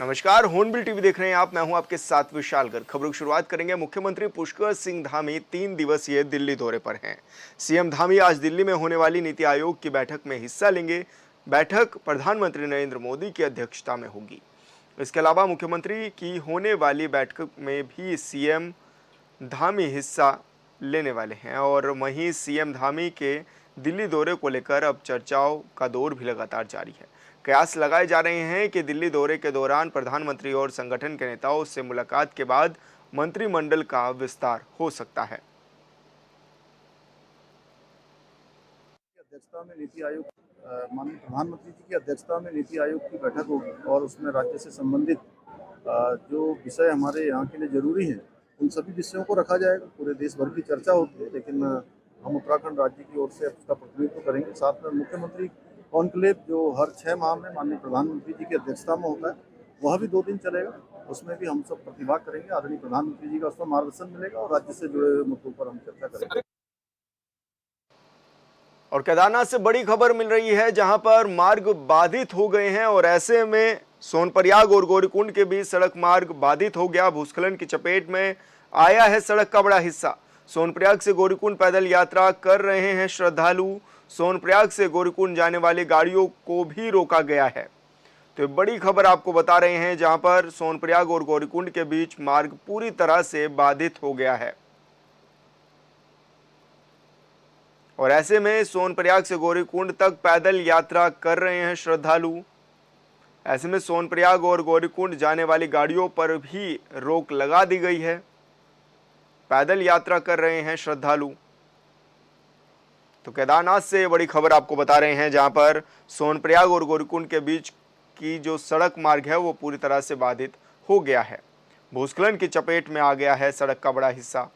नमस्कार, hornbill TV देख रहे हैं आप। मैं हूं आपके साथ विशाल गर्ग। खबरों की शुरुआत करेंगे। मुख्यमंत्री पुष्कर सिंह धामी 3 दिवसीय दिल्ली दौरे पर हैं। सीएम धामी आज दिल्ली में होने वाली नीति आयोग की बैठक में हिस्सा लेंगे। बैठक प्रधानमंत्री नरेंद्र मोदी की अध्यक्षता में होगी। इसके अलावा मुख्यमंत्री की होने वाली बैठक में भी सीएम धामी हिस्सा लेने वाले हैं और वहीं सीएम धामी के दिल्ली दौरे को लेकर अब चर्चाओं का दौर भी लगातार जारी है। कयास लगाए जा रहे हैं कि दिल्ली दौरे के दौरान प्रधानमंत्री और संगठन के नेताओं से मुलाकात के बाद मंत्रिमंडल का विस्तार हो सकता है। अध्यक्षता में नीति आयोग माननीय प्रधानमंत्री जी की अध्यक्षता में नीति आयोग की बैठक होगी और उसमें राज्य से संबंधित जो विषय हमारे यहाँ के लिए जरूरी हैं उन सभी विषयों को रखा जाएगा। पूरे देश भर की चर्चा होती है, लेकिन हम उत्तराखंड राज्य की ओर से उसका प्रतिनिधित्व करेंगे। साथ में मुख्यमंत्री कॉन्क्लेव जो हर 6 माह में माननीय प्रधानमंत्री जी की अध्यक्षता में होता है, वह भी 2 दिन चलेगा। उसमें भी हम सब प्रतिभाग करेंगे। आदरणीय प्रधानमंत्री जी का उसमें मार्गदर्शन मिलेगा और राज्य से जुड़े हुए मुद्दों पर हम चर्चा करेंगे। और केदारनाथ से बड़ी खबर मिल रही है, जहां पर मार्ग बाधित हो गए हैं और ऐसे में सोनप्रयाग और गौरीकुंड के बीच सड़क मार्ग बाधित हो गया। भूस्खलन की चपेट में आया है सड़क का बड़ा हिस्सा। सोनप्रयाग से गौरीकुंड पैदल यात्रा कर रहे हैं श्रद्धालु। सोनप्रयाग से गौरीकुंड जाने वाली गाड़ियों को भी रोका गया है। तो बड़ी खबर आपको बता रहे हैं, जहां पर सोनप्रयाग और गौरीकुंड के बीच मार्ग पूरी तरह से बाधित हो गया है और ऐसे में सोनप्रयाग से गौरीकुंड तक पैदल यात्रा कर रहे हैं श्रद्धालु। ऐसे में सोनप्रयाग और गौरीकुंड जाने वाली गाड़ियों पर भी रोक लगा दी गई है। पैदल यात्रा कर रहे हैं श्रद्धालु। तो केदारनाथ से बड़ी खबर आपको बता रहे हैं, जहां पर सोनप्रयाग और गौरीकुंड के बीच की जो सड़क मार्ग है वो पूरी तरह से बाधित हो गया है। भूस्खलन की चपेट में आ गया है सड़क का बड़ा हिस्सा।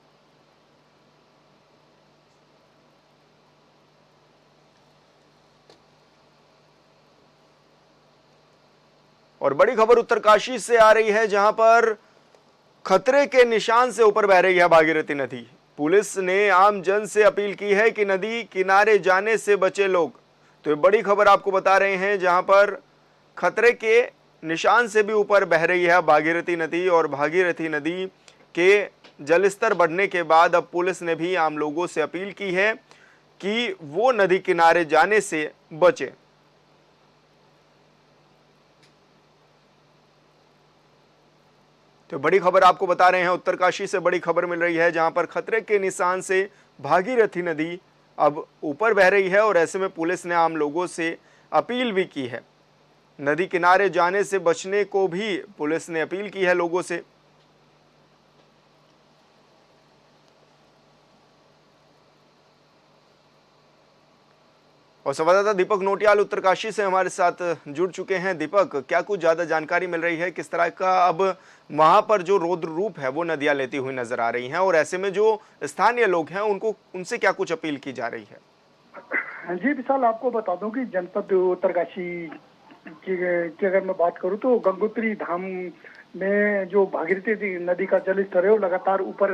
और बड़ी खबर उत्तरकाशी से आ रही है, जहां पर खतरे के निशान से ऊपर बह रही है भागीरथी नदी। पुलिस ने आम जन से अपील की है कि नदी किनारे जाने से बचे लोग। तो ये बड़ी खबर आपको बता रहे हैं, जहां पर खतरे के निशान से भी ऊपर बह रही है भागीरथी नदी और भागीरथी नदी के जलस्तर बढ़ने के बाद अब पुलिस ने भी आम लोगों से अपील की है कि वो नदी किनारे जाने से बचे। तो बड़ी खबर आपको बता रहे हैं, उत्तरकाशी से बड़ी खबर मिल रही है, जहां पर खतरे के निशान से भागीरथी नदी अब ऊपर बह रही है और ऐसे में पुलिस ने आम लोगों से अपील भी की है। नदी किनारे जाने से बचने को भी पुलिस ने अपील की है लोगों से। और संवाददाता दीपक नोटियाल उत्तरकाशी से हमारे साथ जुड़ चुके हैं। दीपक, क्या कुछ ज्यादा जानकारी मिल रही है? किस तरह का अब वहां पर जो रौद्र रूप है वो नदियां लेती हुई नजर आ रही हैं और ऐसे में जो स्थानीय लोग हैं उनसे क्या कुछ अपील की जा रही है? जी विशाल, आपको बता दूं कि जनपद उत्तरकाशी की अगर मैं बात करूं तो गंगोत्री धाम में जो भागीरथी नदी का जल स्तर है वो लगातार ऊपर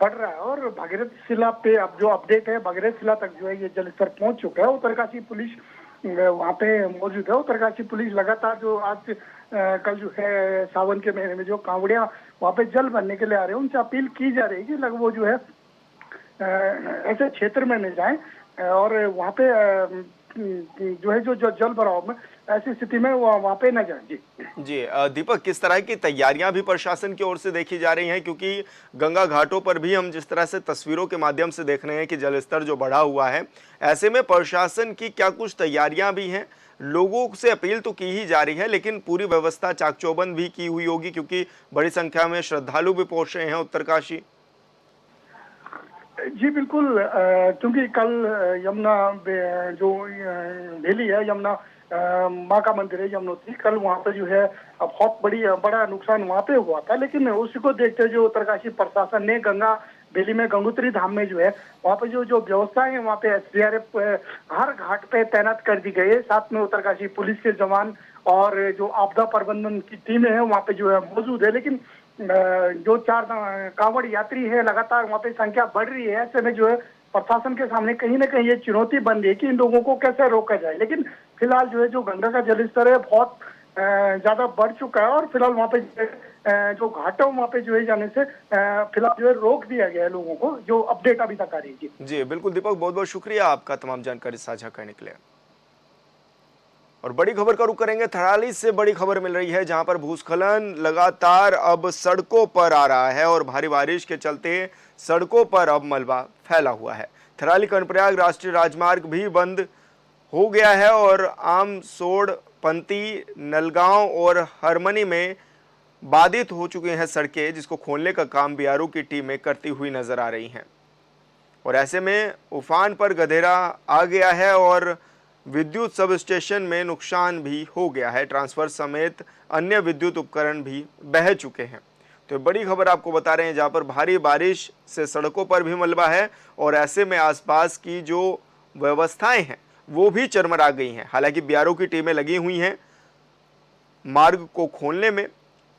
बढ़ रहा है और भागीरथ शिला पे अब जो अपडेट है, भागीरथ शिला तक जो है ये जल स्तर पहुंच चुका है। उत्तरकाशी पुलिस वहाँ पे मौजूद है। उत्तरकाशी पुलिस लगातार जो आज कल जो है सावन के महीने में जो कांवड़िया वहाँ पे जल भरने के लिए आ रहे हैं उनसे अपील की जा रही है कि लगभग वो जो है ऐसे क्षेत्र में न जाएं और वहाँ पे जो है जो जल भराव में ऐसी स्थिति में वहाँ पे न जाए। जी दीपक, किस तरह की तैयारियां भी प्रशासन की ओर से देखी जा रही हैं? क्योंकि गंगा घाटों पर भी हम जिस तरह से तस्वीरों के माध्यम से देख रहे हैं कि जलस्तर जो बढ़ा हुआ है, ऐसे में प्रशासन की क्या कुछ तैयारियां भी हैं? लोगों से अपील तो की ही जा रही है, लेकिन पूरी व्यवस्था चाक चौबंद भी की हुई होगी क्योंकि बड़ी संख्या में श्रद्धालु भी पहुंच रहे हैं उत्तरकाशी। जी बिल्कुल, क्योंकि कल यमुना जो भेली है, यमुना माँ का मंदिर है यमुनोत्री, कल वहाँ पे जो है बहुत बड़ा नुकसान वहाँ पे हुआ था। लेकिन उसी को देखते जो उत्तरकाशी प्रशासन ने गंगा भेली में गंगोत्री धाम में जो है वहाँ पे जो व्यवस्था है वहाँ पे एसडीआरएफ हर घाट पे तैनात कर दी गई है। साथ में उत्तरकाशी पुलिस के जवान और जो आपदा प्रबंधन की टीमें हैं वहाँ पे जो है मौजूद है। लेकिन जो 4 कांवड़ यात्री है लगातार वहाँ पे संख्या बढ़ रही है। ऐसे में जो है प्रशासन के सामने कहीं ना कहीं ये चुनौती बन रही है कि इन लोगों को कैसे रोका जाए। लेकिन फिलहाल जो है जो गंगा का जलस्तर है बहुत ज्यादा बढ़ चुका है और फिलहाल वहाँ पे जो घाटों वहाँ पे जो है जाने से फिलहाल जो है रोक दिया गया है लोगों को, जो अपडेट अभी तक आ रही है जी। जी बिल्कुल दीपक, बहुत बहुत शुक्रिया आपका तमाम जानकारी साझा करने के लिए। और बड़ी खबर का रुख करेंगे, थराली से बड़ी खबर मिल रही है जहां पर भूस्खलन लगातार अब सड़कों पर आ रहा है और भारी बारिश के चलते सड़कों पर अब मलबा फैला हुआ है। थराली कर्णप्रयाग राष्ट्रीय राजमार्ग भी बंद हो गया है और आमसोड़, पंती, नलगांव और हरमनी में बाधित हो चुकी हैं सड़कें, जिसको खोलने का काम बीआरओ की टीमें करती हुई नजर आ रही हैं। और ऐसे में उफान पर गधेरा आ गया है और विद्युत सब स्टेशन में नुकसान भी हो गया है। ट्रांसफर समेत अन्य विद्युत उपकरण भी बह चुके हैं। तो बड़ी खबर आपको बता रहे हैं जहां पर भारी बारिश से सड़कों पर भी मलबा है और ऐसे में आसपास की जो व्यवस्थाएं हैं वो भी चरमरा गई हैं। हालांकि बीआरओ की टीमें लगी हुई हैं मार्ग को खोलने में,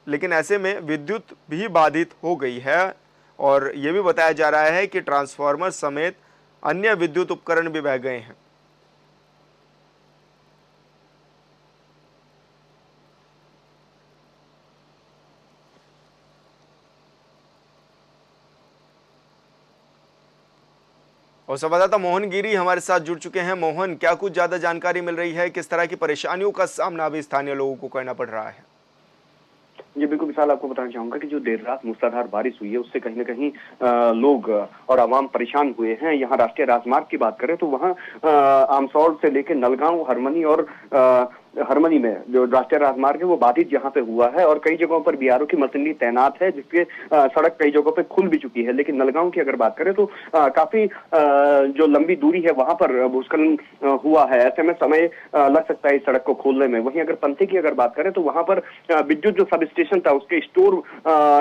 लेकिन ऐसे में विद्युत भी बाधित हो गई है और ये भी बताया जा रहा है कि ट्रांसफार्मर समेत अन्य विद्युत उपकरण भी बह गए हैं। और संवाददाता मोहन गिरी हमारे साथ जुड़ चुके हैं। मोहन, क्या कुछ ज्यादा जानकारी मिल रही है, किस तरह की परेशानियों का सामना अभी स्थानीय लोगों को करना पड़ रहा है? जी बिल्कुल विशाल, आपको बताना चाहूंगा कि जो देर रात मूसलाधार बारिश हुई है उससे कहीं न कहीं लोग और आवाम परेशान हुए हैं। यहाँ राष्ट्रीय राजमार्ग की बात करें तो वहाँ आमसौड़ से लेकर नलगांव, हरमनी और हरमनी में जो राष्ट्रीय राजमार्ग है वो बाधित यहाँ पे हुआ है और कई जगहों पर बीआरओ की मशीनरी तैनात है, जिसके सड़क कई जगहों पे खुल भी चुकी है। लेकिन नलगांव की अगर बात करें तो काफी जो लंबी दूरी है वहां पर भूस्खलन हुआ है, ऐसे में समय लग सकता है इस सड़क को खोलने में। वहीं अगर पंथी की अगर बात करें तो वहां पर विद्युत जो सब स्टेशन था उसके स्टोर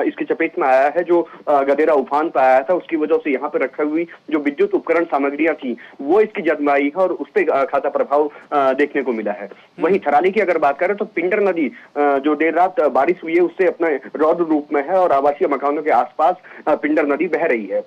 इसकी चपेट में आया है, जो गधेरा उफान पर आया था उसकी वजह से यहाँ पे रखी हुई जो विद्युत उपकरण सामग्रियां थी वो इसकी जदमाई है और उस पर खासा प्रभाव देखने को मिला है। वहीं थराली की अगर बात करें तो पिंडर नदी जो देर रात बारिश हुई है उससे अपने रौद्र रूप में है और आवासीय मकानों के आसपास पिंडर नदी बह रही है।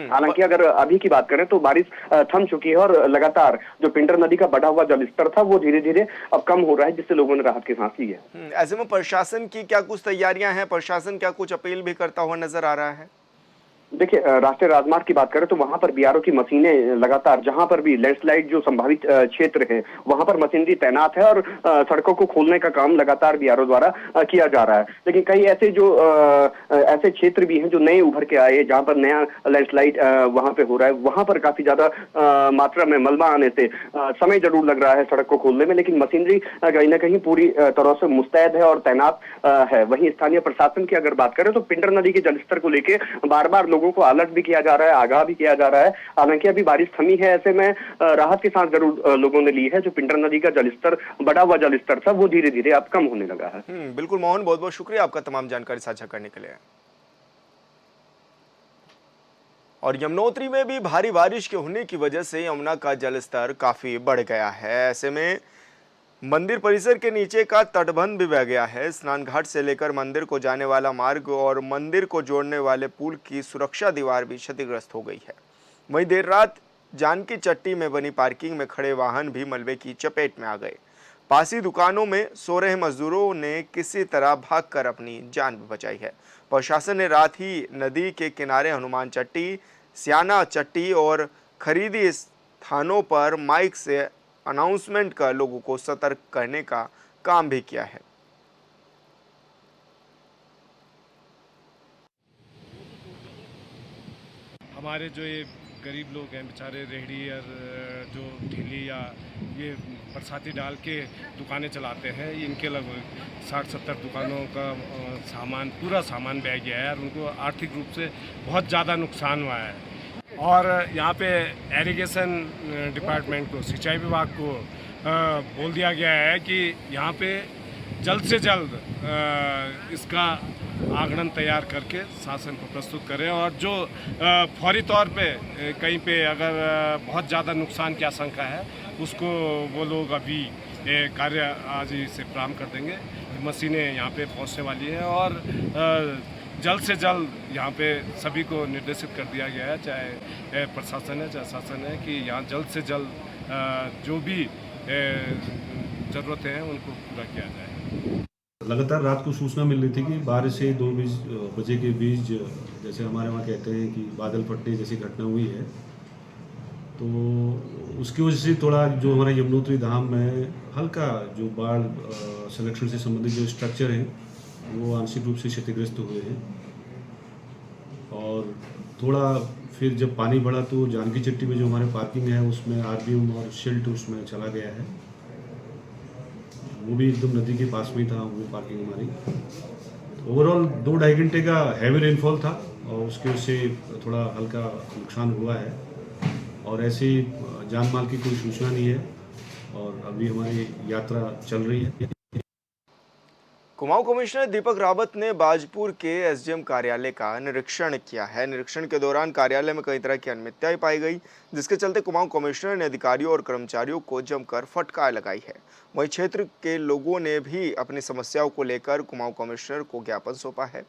हालांकि अगर अभी की बात करें तो बारिश थम चुकी है और लगातार जो पिंडर नदी का बढ़ा हुआ जलस्तर था वो धीरे धीरे अब कम हो रहा है, जिससे लोगों ने राहत की सांस ली है। ऐसे में प्रशासन की क्या कुछ तैयारियां हैं? प्रशासन क्या कुछ अपील भी करता हुआ नजर आ रहा है? देखिए, राष्ट्रीय राजमार्ग की बात करें तो वहां पर बीआरओ की मशीनें लगातार जहां पर भी लैंडस्लाइड जो संभावित क्षेत्र है वहां पर मशीनरी तैनात है और सड़कों को खोलने का काम लगातार बीआरओ द्वारा किया जा रहा है। लेकिन कई ऐसे जो ऐसे क्षेत्र भी हैं जो नए उभर के आए जहां पर नया लैंडस्लाइड वहां पे हो रहा है, वहां पर काफी ज्यादा मात्रा में मलबा आने से समय जरूर लग रहा है सड़क को खोलने में, लेकिन मशीनरी कहीं ना कहीं पूरी तरह से मुस्तैद है और तैनात है। वहीं स्थानीय प्रशासन की अगर बात करें तो पिंडर नदी के जलस्तर को लेकर बार बार लोगों को अलर्ट भी किया जा रहा है, आगाह भी किया जा रहा है। हालांकि अभी बारिश थमी है, ऐसे में राहत की सांस जरूर लोगों ने ली है। जो पिंडर नदी का जलस्तर बढ़ा हुआ जलस्तर था वो धीरे धीरे अब कम होने लगा है। बिल्कुल मोहन, बहुत बहुत शुक्रिया आपका तमाम जानकारी साझा करने के लिए। और यमुनोत्री में भी भारी बारिश के होने की वजह से यमुना का जलस्तर काफी बढ़ गया है। ऐसे में मंदिर परिसर के नीचे का तटबंध भी बह गया है। स्नान घाट से लेकर मंदिर को जाने वाला मार्ग और मंदिर को जोड़ने वाले पुल की सुरक्षा दीवार भी क्षतिग्रस्त हो गई है। वहीं देर रात जानकी चट्टी में बनी पार्किंग में खड़े वाहन भी मलबे की चपेट में आ गए। पासी दुकानों में सो रहे मजदूरों ने किसी तरह भागकर अपनी जान भी बचाई है। प्रशासन ने रात ही नदी के किनारे हनुमान चट्टी, सियाना चट्टी और खरीदी स्थानों पर माइक से अनाउंसमेंट कर लोगों को सतर्क करने का काम भी किया है। हमारे जो ये गरीब लोग हैं बेचारे, रेहड़ी और जो ठेली या ये बरसाती डाल के दुकानें चलाते हैं, इनके लगभग 60-70 दुकानों का सामान, पूरा सामान बह गया है और उनको आर्थिक रूप से बहुत ज़्यादा नुकसान हुआ है। और यहाँ पे एरीगेशन डिपार्टमेंट को, सिंचाई विभाग को बोल दिया गया है कि यहाँ पे जल्द से जल्द इसका आंकड़न तैयार करके शासन को प्रस्तुत करें और जो फौरी तौर पे कहीं पे अगर बहुत ज़्यादा नुकसान की आशंका है उसको वो लोग अभी कार्य आज ही से प्रारंभ कर देंगे। मशीनें यहाँ पे पहुँचने वाली हैं और जल्द से जल्द यहाँ पे सभी को निर्देशित कर दिया गया है, चाहे प्रशासन है चाहे शासन है, कि यहाँ जल्द से जल्द जो भी ज़रूरतें हैं उनको पूरा किया जाए। लगातार रात को सूचना मिल रही थी कि 12 से 2 बजे के बीच, जैसे हमारे वहाँ कहते हैं कि बादल फटने जैसी घटना हुई है, तो उसकी वजह से थोड़ा जो हमारा यमुनोत्री धाम में हल्का जो बाढ़ संरक्षण से संबंधित जो स्ट्रक्चर हैं वो आंशिक रूप से क्षतिग्रस्त हुए हैं। और थोड़ा फिर जब पानी बढ़ा तो जानकी चट्टी में जो हमारे पार्किंग है उसमें आरबीएम और शिल्ट उसमें चला गया है, वो भी एकदम नदी के पास में ही था वो पार्किंग हमारी। ओवरऑल 2-2.5 घंटे का हैवी रेनफॉल था और उसके वजह से थोड़ा हल्का नुकसान हुआ है, और ऐसी जान माल की कोई सूचना नहीं है और अभी हमारी यात्रा चल रही है। कुमाऊं कमिश्नर दीपक रावत ने बाजपुर के एसडीएम कार्यालय का निरीक्षण किया है। निरीक्षण के दौरान कार्यालय में कई तरह की अनियमितताएं पाई गई, जिसके चलते कुमाऊं कमिश्नर ने अधिकारियों और कर्मचारियों को जमकर फटकार लगाई है। वहीं क्षेत्र के लोगों ने भी अपनी समस्याओं को लेकर कुमाऊं कमिश्नर को ज्ञापन सौंपा है।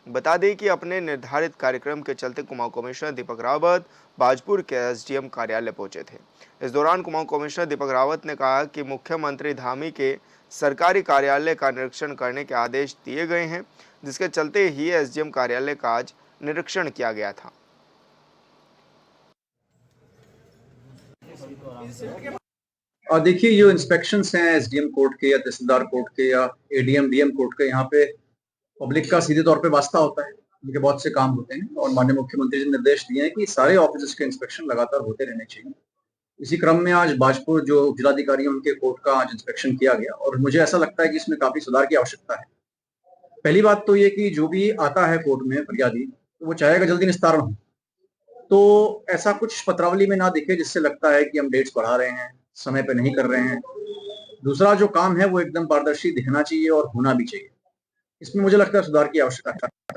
बता दें कि अपने निर्धारित कार्यक्रम के चलते कुमाऊं कमिश्नर दीपक रावत बाजपुर के एसडीएम कार्यालय पहुंचे थे। इस दौरान कुमाऊं कमिश्नर दीपक रावत ने कहा कि मुख्यमंत्री धामी के सरकारी कार्यालय का निरीक्षण करने के आदेश दिए गए हैं, जिसके चलते ही एसडीएम कार्यालय का आज निरीक्षण किया गया था। और देखिए, ये इंस्पेक्शंस हैं एसडीएम कोर्ट के या तहसीलदार कोर्ट के या एडीएम डीएम कोर्ट के, यहाँ पे पब्लिक का सीधे तौर पे वास्ता होता है, उनके बहुत से काम होते हैं और माननीय मुख्यमंत्री जी ने निर्देश दिए हैं कि सारे ऑफिस के इंस्पेक्शन लगातार होते रहने चाहिए। इसी क्रम में आज बाजपुर जो जिलाधिकारी हैं उनके कोर्ट का आज इंस्पेक्शन किया गया और मुझे ऐसा लगता है कि इसमें काफी सुधार की आवश्यकता है। पहली बात तो ये कि जो भी आता है कोर्ट में फरियादी, तो वो चाहेगा जल्दी निस्तारण हो, तो ऐसा कुछ पत्रावली में ना दिखे जिससे लगता है कि हम डेट्स बढ़ा रहे हैं, समय पे नहीं कर रहे हैं। दूसरा जो काम है वो एकदम पारदर्शी दिखना चाहिए और होना भी चाहिए। इसमें मुझे लगता है सुधार की आवश्यकता है।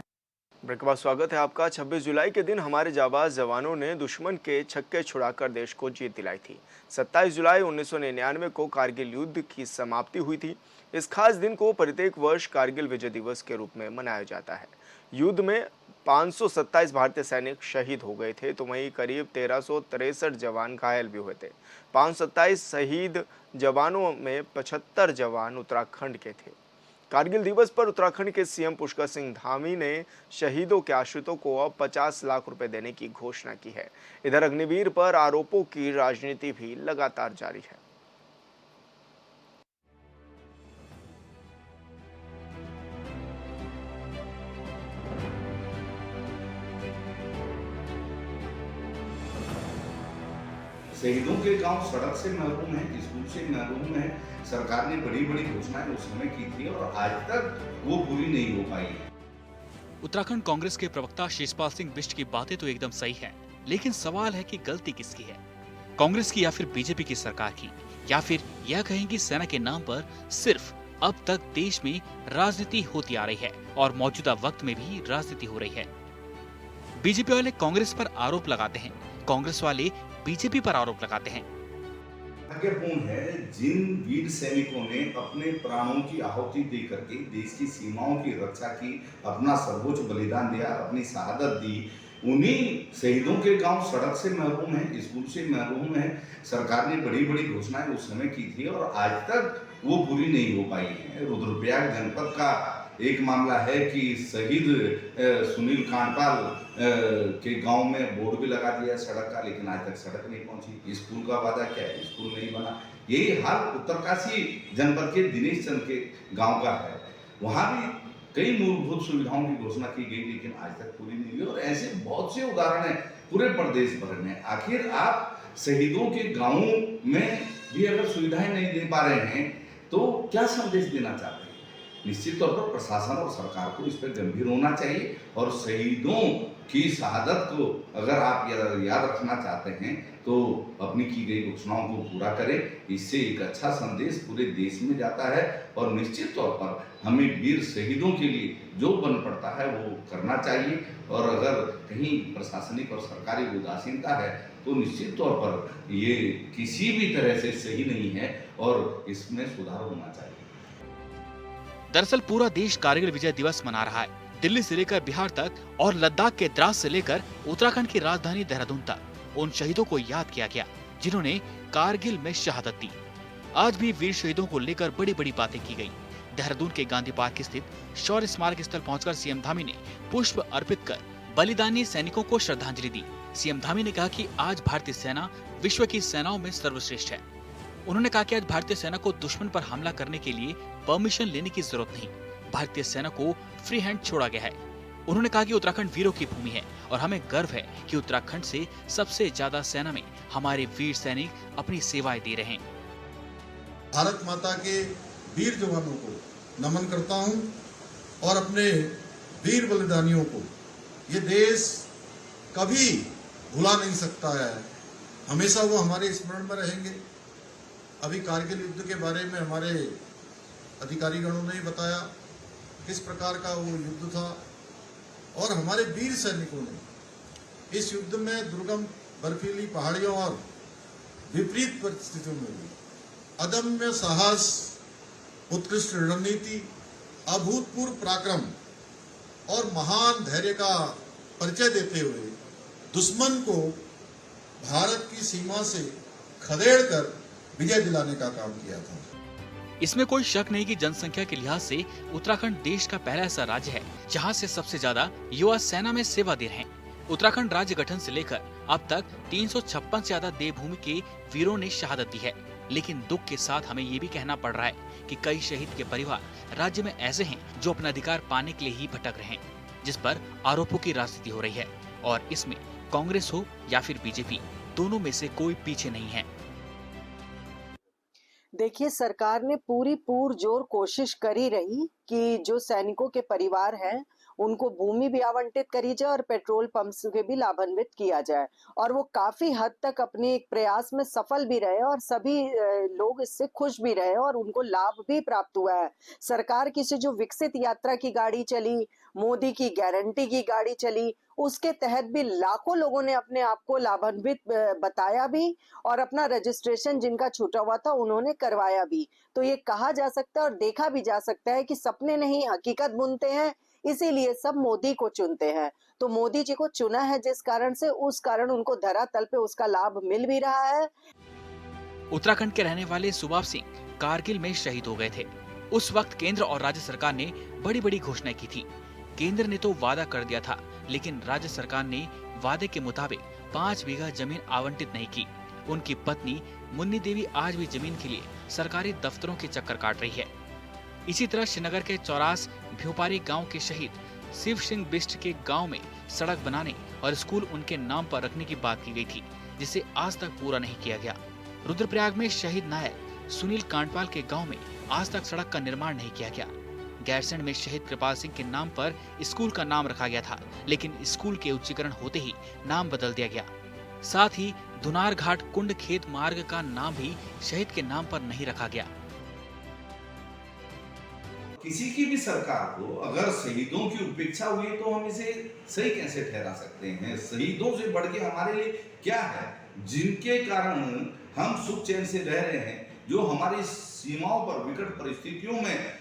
ब्रेक के बाद स्वागत है आपका। 26 जुलाई के दिन हमारे जाबाज जवानों ने दुश्मन के छक्के छुड़ाकर देश को जीत दिलाई थी। 27 जुलाई 1999 को कारगिल युद्ध की समाप्ति हुई थी। इस खास दिन को प्रत्येक वर्ष कारगिल विजय दिवस के रूप में मनाया जाता है। युद्ध में 527 भारतीय सैनिक शहीद हो गए थे, तो वहीं करीब 1363 जवान घायल भी हुए थे। 527 शहीद जवानों में 75 जवान उत्तराखंड के थे। कारगिल दिवस पर उत्तराखंड के सीएम पुष्कर सिंह धामी ने शहीदों के आश्रितों को अब 50 लाख रुपए देने की घोषणा की है। इधर अग्निवीर पर आरोपों की राजनीति भी लगातार जारी है। शहीदों के गांव सड़क से महरूम है, स्कूल से महरूम है। सरकार ने बड़ी बड़ी घोषणाएं उस समय की थी और आज तक वो पूरी नहीं हो पाई है। उत्तराखंड कांग्रेस के प्रवक्ता शिषपाल सिंह बिष्ट की बातें तो एकदम सही हैं, लेकिन सवाल है कि गलती किसकी है, कांग्रेस की या फिर बीजेपी की सरकार की, या फिर यह कहें कि सेना के नाम पर सिर्फ अब तक देश में राजनीति होती आ रही है और मौजूदा वक्त में भी राजनीति हो रही है। बीजेपी वाले कांग्रेस पर आरोप लगाते हैं, कांग्रेस वाले बीजेपी पर आरोप लगाते हैं। दुर्भाग्यपूर्ण है जिन वीर सैनिकों ने अपने प्राणों की आहुति दे करके देश की सीमाओं की रक्षा की, अपना सर्वोच्च बलिदान दिया, अपनी शहादत दी, उन्हीं शहीदों के गांव सड़क से महरूम है, स्कूल से महरूम है। सरकार ने बड़ी बड़ी घोषणाएं उस समय की थी और आज तक वो पूरी नहीं हो पाई है। रुद्रप्रयाग जनपद का एक मामला है कि शहीद सुनील कांडपाल के गांव में बोर्ड भी लगा दिया सड़क का, लेकिन आज तक सड़क नहीं पहुंची। स्कूल का वादा क्या है, स्कूल नहीं बना। यही हाल उत्तरकाशी जनपद के दिनेश चंद के गांव का है। वहां भी कई मूलभूत सुविधाओं की घोषणा की गई, लेकिन आज तक पूरी नहीं हुई। और ऐसे बहुत से उदाहरण हैं पूरे प्रदेश भर में। आखिर आप शहीदों के गांवों में भी अगर सुविधाएं नहीं दे पा रहे हैं तो क्या संदेश देना चाहते हैं? निश्चित तौर पर प्रशासन और सरकार को इस पर गंभीर होना चाहिए और शहीदों की शहादत को अगर आप याद रखना चाहते हैं तो अपनी की गई घोषणाओं को पूरा करें। इससे एक अच्छा संदेश पूरे देश में जाता है और निश्चित तौर पर हमें वीर शहीदों के लिए जो बन पड़ता है वो करना चाहिए। और अगर कहीं प्रशासनिक और सरकारी उदासीनता है तो निश्चित तौर पर ये किसी भी तरह से सही नहीं है और इसमें सुधार होना चाहिए। दरअसल पूरा देश कारगिल विजय दिवस मना रहा है। दिल्ली से लेकर बिहार तक और लद्दाख के द्रास से लेकर उत्तराखंड की राजधानी देहरादून तक उन शहीदों को याद किया गया जिन्होंने कारगिल में शहादत दी। आज भी वीर शहीदों को लेकर बड़ी बड़ी बातें की गई। देहरादून के गांधी पार्क स्थित शौर्य स्मारक स्थल पहुंचकर सीएम धामी ने पुष्प अर्पित कर बलिदानी सैनिकों को श्रद्धांजलि दी। सीएम धामी ने कहा कि आज भारतीय सेना विश्व की सेनाओं में सर्वश्रेष्ठ है। उन्होंने कहा कि आज भारतीय सेना को दुश्मन पर हमला करने के लिए परमिशन लेने की जरूरत नहीं, भारतीय सेना को फ्री हैंड छोड़ा गया है। उन्होंने कहा कि उत्तराखंड वीरों की भूमि है और हमें गर्व है कि उत्तराखंड से सबसे ज्यादा सेना में हमारे वीर सैनिक अपनी सेवाएं दे रहे हैं। भारत माता के वीर जवानों को नमन करता हूं और अपने वीर बलिदानियों को ये देश कभी भुला नहीं सकता है, हमेशा वो हमारे स्मरण में रहेंगे। अभी कारगिल युद्ध के बारे में हमारे अधिकारीगणों ने बताया किस प्रकार का वो युद्ध था और हमारे वीर सैनिकों ने इस युद्ध में दुर्गम बर्फीली पहाड़ियों और विपरीत परिस्थितियों में भी अदम्य साहस, उत्कृष्ट रणनीति, अभूतपूर्व पराक्रम और महान धैर्य का परिचय देते हुए दुश्मन को भारत की सीमा से खदेड़कर विजय दिलाने का काम किया था। इसमें कोई शक नहीं कि जनसंख्या के लिहाज से उत्तराखंड देश का पहला ऐसा राज्य है जहां से सबसे ज्यादा युवा सेना में सेवा दे रहे हैं। उत्तराखंड राज्य गठन से लेकर अब तक 356 से ज्यादा देवभूमि के वीरों ने शहादत दी है। लेकिन दुख के साथ हमें ये भी कहना पड़ रहा है कि कई शहीद के परिवार राज्य में ऐसे हैं जो अपना अधिकार पाने के लिए ही भटक रहे हैं, जिस पर आरोपों की राजनीति हो रही है और इसमें कांग्रेस हो या फिर बीजेपी, दोनों में से कोई पीछे नहीं है। देखिए, सरकार ने पूरी पुरजोर कोशिश करी रही कि जो सैनिकों के परिवार हैं उनको भूमि भी आवंटित करी जाए और पेट्रोल पंप से भी लाभान्वित किया जाए, और वो काफी हद तक अपने एक प्रयास में सफल भी रहे और सभी लोग इससे खुश भी रहे और उनको लाभ भी प्राप्त हुआ है। सरकार की से जो विकसित यात्रा की गाड़ी चली, मोदी की गारंटी की गाड़ी चली, उसके तहत भी लाखों लोगों ने अपने आप को लाभान्वित बताया भी और अपना रजिस्ट्रेशन जिनका छूटा हुआ था उन्होंने करवाया भी। तो ये कहा जा सकता है और देखा भी जा सकता है कि सपने नहीं हकीकत बुनते हैं, इसीलिए सब मोदी को चुनते हैं। तो मोदी जी को चुना है जिस कारण से, उस कारण उनको धरातल पे उसका लाभ मिल भी रहा है। उत्तराखंड के रहने वाले सुबाब सिंह कारगिल में शहीद हो गए थे। उस वक्त केंद्र और राज्य सरकार ने बड़ी बड़ी घोषणाएं की थी। केंद्र ने तो वादा कर दिया था, लेकिन राज्य सरकार ने वादे के मुताबिक 5 बीघा जमीन आवंटित नहीं की। उनकी पत्नी मुन्नी देवी आज भी जमीन के लिए सरकारी दफ्तरों के चक्कर काट रही है। इसी तरह श्रीनगर के चौरास भ्योपारी गांव के शहीद शिव सिंह बिष्ट के गांव में सड़क बनाने और स्कूल उनके नाम पर रखने की बात की गई थी, जिसे आज तक पूरा नहीं किया गया। रुद्रप्रयाग में शहीद नायक सुनील कांडपाल के गांव में आज तक सड़क का निर्माण नहीं किया गया। गैरसैंण में शहीद कृपाल सिंह के नाम पर स्कूल का नाम रखा गया था, लेकिन स्कूल के उच्चीकरण होते ही नाम बदल दिया गया। साथ ही धुनार घाट कुंड खेत मार्ग का नाम भी शहीद के नाम पर नहीं रखा गया। किसी की भी सरकार को अगर शहीदों की उपेक्षा हुई तो हम इसे सही कैसे ठहरा सकते हैं? शहीदों से बढ़ के हमारे लिए क्या है, जिनके कारण हम सुख चैन से रह रहे हैं, जो हमारी सीमाओं पर विकट परिस्थितियों में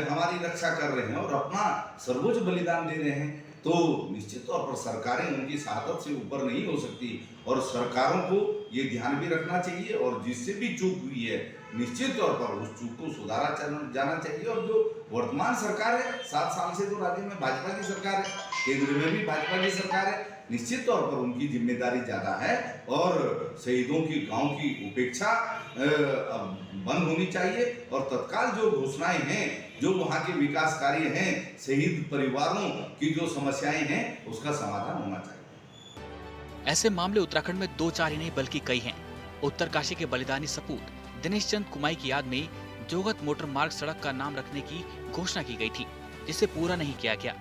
हमारी रक्षा कर रहे हैं और अपना सर्वोच्च बलिदान दे रहे हैं। तो निश्चित तौर पर सरकारें उनकी शहादत से ऊपर नहीं हो सकती और सरकारों को ये ध्यान भी रखना चाहिए और जिससे भी चूक हुई है निश्चित तौर पर उस चूक को सुधारा जाना चाहिए। और जो वर्तमान सरकार है, 7 साल से तो राज्य में भाजपा की सरकार है, केंद्र में भी भाजपा की सरकार है, निश्चित तौर पर उनकी जिम्मेदारी ज्यादा है और शहीदों की गांव की उपेक्षा बंद होनी चाहिए और तत्काल जो घोषणाएं हैं, जो वहां के विकास कार्य हैं, शहीद परिवारों की जो समस्याएं हैं, उसका समाधान होना चाहिए। ऐसे मामले उत्तराखंड में 2-4 ही नहीं बल्कि कई हैं। उत्तरकाशी के बलिदानी सपूत दिनेश चंद कुमाई की याद में जोगत मोटर मार्ग सड़क का नाम रखने की घोषणा की गई थी, जिसे पूरा नहीं किया गया।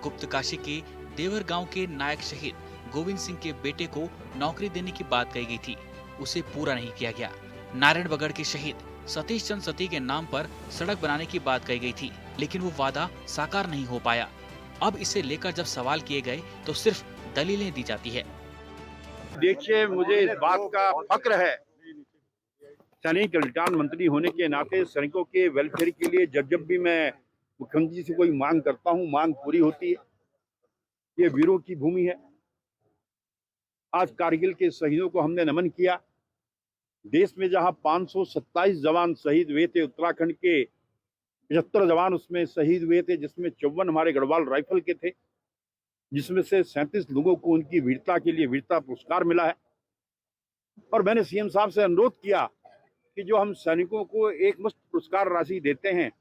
गुप्तकाशी के देवर गांव के नायक शहीद गोविंद सिंह के बेटे को नौकरी देने की बात कही गई थी, उसे पूरा नहीं किया गया। नारायणबगड़ के शहीद सतीश चंद सती के नाम पर सड़क बनाने की बात कही गई थी, लेकिन वो वादा साकार नहीं हो पाया। अब इसे लेकर जब सवाल किए गए तो सिर्फ दलीलें दी जाती है। देखिए, मुझे इस बात का फक्र है, सैनिक कल्याण मंत्री होने के नाते सैनिकों के वेलफेयर के लिए जब भी मैं मुख्यमंत्री से कोई मांग करता हूं, मांग पूरी होती है। ये वीरों की भूमि है। आज कारगिल के शहीदों को हमने नमन किया। देश में जहां 527 जवान शहीद हुए थे, उत्तराखंड के 75 जवान उसमें शहीद हुए थे, जिसमें 54 हमारे गढ़वाल राइफल के थे, जिसमें से 37 लोगों को उनकी वीरता के लिए वीरता पुरस्कार मिला है। और मैंने सीएम साहब से अनुरोध किया कि जो हम सैनिकों को एक मुश्त पुरस्कार राशि देते हैं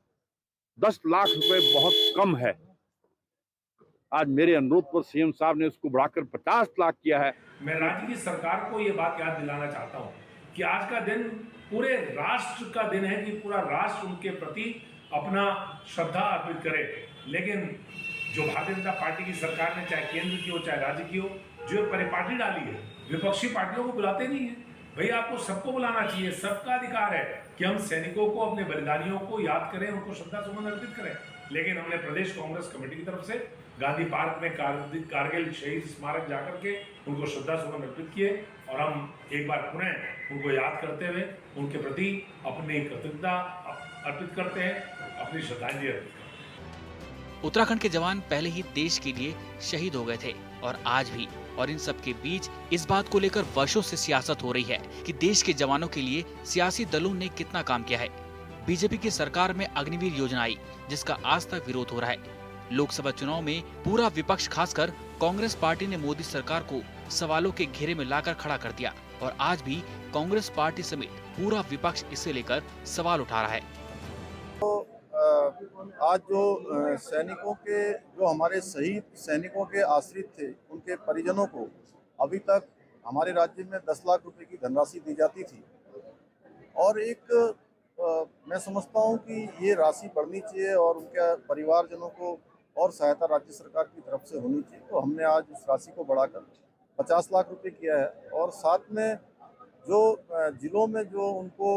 10 लाख रुपए बहुत कम है। आज मेरे अनुरोध पर सीएम साहब ने उसको बढ़ाकर 50 लाख किया है। मैं राज्य की सरकार को ये बात याद दिलाना चाहता हूँ कि आज का दिन पूरे राष्ट्र का दिन है कि पूरा राष्ट्र उनके प्रति अपना श्रद्धा अर्पित करे। लेकिन जो भारतीय जनता पार्टी की सरकार ने चाहे केंद्र की हो चाहे राज्य की हो, जो परिपाटी डाली है, विपक्षी पार्टियों को बुलाते नहीं है। भैया आपको सबको बुलाना चाहिए, सबका अधिकार है कि हम सैनिकों को, अपने बलिदानियों को याद करें, उनको श्रद्धा सुमन अर्पित करें। लेकिन हमने प्रदेश कांग्रेस कमेटी की तरफ से गांधी पार्क में कारगिल शहीद स्मारक जाकर के उनको श्रद्धा सुमन अर्पित किए और हम एक बार पुनः उनको याद करते हुए उनके प्रति अपनी कृतज्ञता अर्पित करते हैं, अपनी श्रद्धांजलि अर्पित करते हैं। उत्तराखंड के जवान पहले ही देश के लिए शहीद हो गए थे और आज भी, और इन सब के बीच इस बात को लेकर वर्षों से सियासत हो रही है कि देश के जवानों के लिए सियासी दलों ने कितना काम किया है। बीजेपी की सरकार में अग्निवीर योजना आई, जिसका आज तक विरोध हो रहा है। लोकसभा चुनाव में पूरा विपक्ष, खासकर कांग्रेस पार्टी ने मोदी सरकार को सवालों के घेरे में लाकर खड़ा कर दिया और आज भी कांग्रेस पार्टी समेत पूरा विपक्ष इसे लेकर सवाल उठा रहा है। आज जो सैनिकों के, जो हमारे शहीद सैनिकों के आश्रित थे, उनके परिजनों को अभी तक हमारे राज्य में 10 लाख रुपए की धनराशि दी जाती थी और मैं समझता हूं कि ये राशि बढ़नी चाहिए और उनके परिवारजनों को और सहायता राज्य सरकार की तरफ से होनी चाहिए। तो हमने आज उस राशि को बढ़ाकर 50 लाख रुपए किया है और साथ में जो जिलों में जो उनको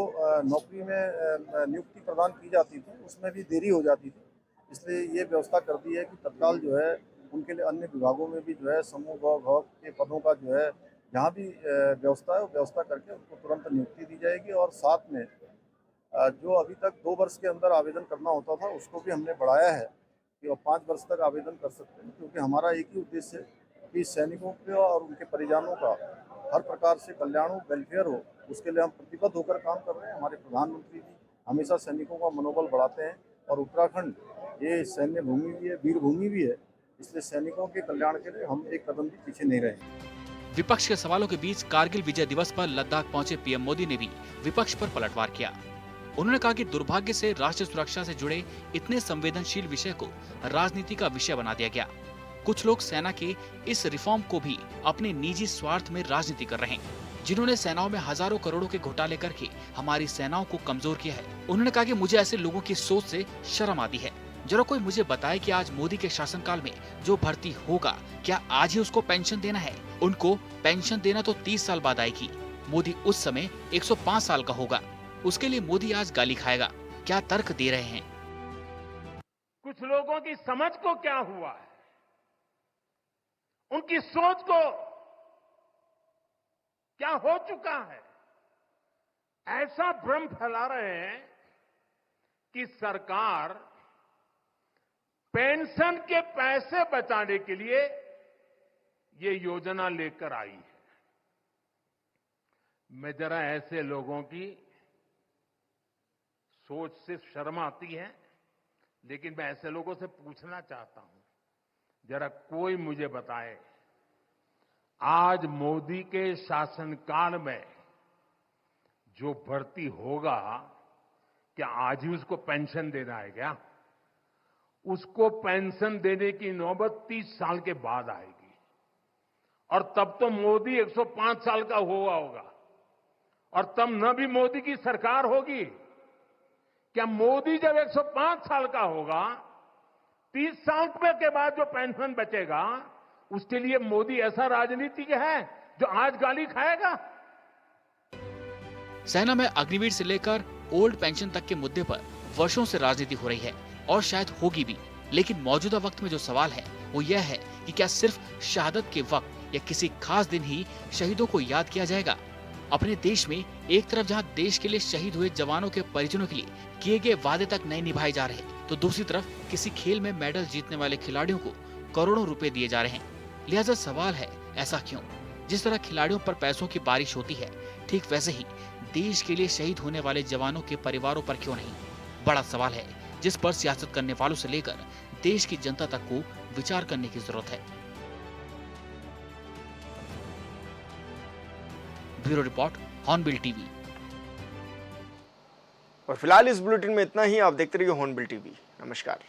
नौकरी में नियुक्ति प्रदान की जाती थी उसमें भी देरी हो जाती थी, इसलिए ये व्यवस्था कर दी है कि तत्काल जो है उनके लिए अन्य विभागों में भी जो है समूह गौ के पदों का जो है जहाँ भी व्यवस्था है वो व्यवस्था करके उनको तुरंत नियुक्ति दी जाएगी। और साथ में जो अभी तक 2 वर्ष के अंदर आवेदन करना होता था उसको भी हमने बढ़ाया है कि वो 5 वर्ष तक आवेदन कर सकते हैं, क्योंकि हमारा एक ही उद्देश्य है कि सैनिकों के और उनके परिजनों का हर प्रकार से कल्याण हो, वेलफेयर हो, उसके लिए हम प्रतिबद्ध होकर काम कर रहे हैं। हमारे प्रधानमंत्री जी हमेशा सैनिकों का मनोबल बढ़ाते हैं और उत्तराखंड ये सैन्य भूमि भी है, वीर भूमि भी है, इसलिए सैनिकों के कल्याण के लिए हम एक कदम भी पीछे नहीं रहे। विपक्ष के सवालों के बीच कारगिल विजय दिवस पर लद्दाख पहुंचे पीएम मोदी ने भी विपक्ष पर पलटवार किया। उन्होंने कहा कि दुर्भाग्य से राष्ट्रीय सुरक्षा से जुड़े इतने संवेदनशील विषय को राजनीति का विषय बना दिया गया। कुछ लोग सेना के इस रिफॉर्म को भी अपने निजी स्वार्थ में राजनीति कर रहे हैं, जिन्होंने सेनाओं में हजारों करोड़ों के घोटाले करके हमारी सेनाओं को कमजोर किया है। उन्होंने कहा कि मुझे ऐसे लोगों की सोच से शर्म आती है। जरा कोई मुझे बताए कि आज मोदी के शासनकाल में जो भर्ती होगा, क्या आज ही उसको पेंशन देना है? उनको पेंशन देना तो 30 साल बाद आएगी। मोदी उस समय 105 साल का होगा, उसके लिए मोदी आज गाली खाएगा। क्या तर्क दे रहे हैं? कुछ लोगों की समझ को क्या हुआ है, उनकी सोच को क्या हो चुका है, ऐसा भ्रम फैला रहे हैं कि सरकार पेंशन के पैसे बचाने के लिए ये योजना लेकर आई है। मैं जरा ऐसे लोगों की सोच से शर्म आती है, लेकिन मैं ऐसे लोगों से पूछना चाहता हूं, जरा कोई मुझे बताए, आज मोदी के शासनकाल में जो भर्ती होगा, क्या आज ही उसको पेंशन देना है क्या? उसको पेंशन देने की नौबत 30 साल के बाद आएगी और तब तो मोदी 105 साल का हुआ होगा और तब न भी मोदी की सरकार होगी। क्या मोदी जब 105 साल का होगा, 30 साल के बाद जो पेंशन बचेगा, उसके लिए मोदी ऐसा राजनीतिक है जो आज गाली खाएगा? सेना में अग्निवीर से लेकर ओल्ड पेंशन तक के मुद्दे पर वर्षों से राजनीति हो रही है और शायद होगी भी, लेकिन मौजूदा वक्त में जो सवाल है वो यह है कि क्या सिर्फ शहादत के वक्त या किसी खास दिन ही शहीदों को याद किया जाएगा? अपने देश में एक तरफ जहां देश के लिए शहीद हुए जवानों के परिजनों के लिए किए गए वादे तक नहीं निभाए जा रहे, तो दूसरी तरफ किसी खेल में मेडल जीतने वाले खिलाड़ियों को करोड़ों रुपए दिए जा रहे हैं। लिहाजा सवाल है, ऐसा क्यों? जिस तरह खिलाड़ियों पर पैसों की बारिश होती है, ठीक वैसे ही देश के लिए शहीद होने वाले जवानों के परिवारों पर क्यों नहीं? बड़ा सवाल है जिस पर सियासत करने वालों से लेकर देश की जनता तक को विचार करने की जरूरत है। Bureau report, hornbill TV. और फिलहाल इस बुलेटिन में इतना ही। आप देखते रहिए हॉर्नबिल टीवी। नमस्कार।